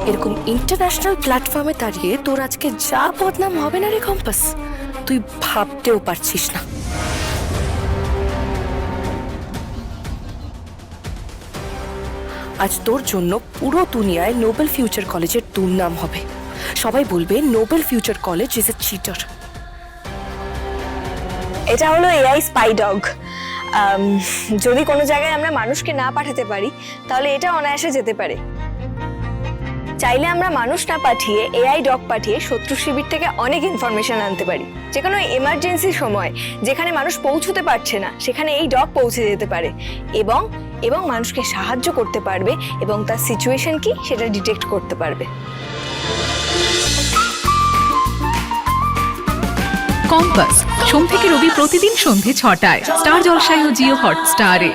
এরকম ইন্টারন্যাশনাল প্ল্যাটফর্মে দাঁড়িয়ে তোর আজকে যা বদনাম হবে না রে কম্পাস, তুই ভাবতেও পারছিস না। আজ তোর জন্য পুরো দুনিয়ায় নোবেল ফিউচার কলেজের দুর্নাম হবে। সবাই বলবে Nobel future college is a cheater. এটা হলো এআই স্পাই ডগ। যদি কোনো জায়গায় আমরা মানুষকে না পাঠাতে পারি তাহলে এটা অনায়াসে যেতে পারে। চাইলে আমরা মানুষ না পাঠিয়ে এআই ডগ পাঠিয়ে শত্রু শিবির থেকে অনেক ইনফরমেশন আনতে পারি। যে কোনো এমার্জেন্সি সময় যেখানে মানুষ পৌঁছতে পারছে না সেখানে এই ডগ পৌঁছে যেতে পারে এবং এবং মানুষকে সাহায্য করতে পারবে এবং তার সিচুয়েশন কি সেটা ডিটেক্ট করতে পারবে। কম্পাস সোম থেকে রবি প্রতিদিন সন্ধে ৬টায় স্টার জলসায় ও জিও হটস্টারে।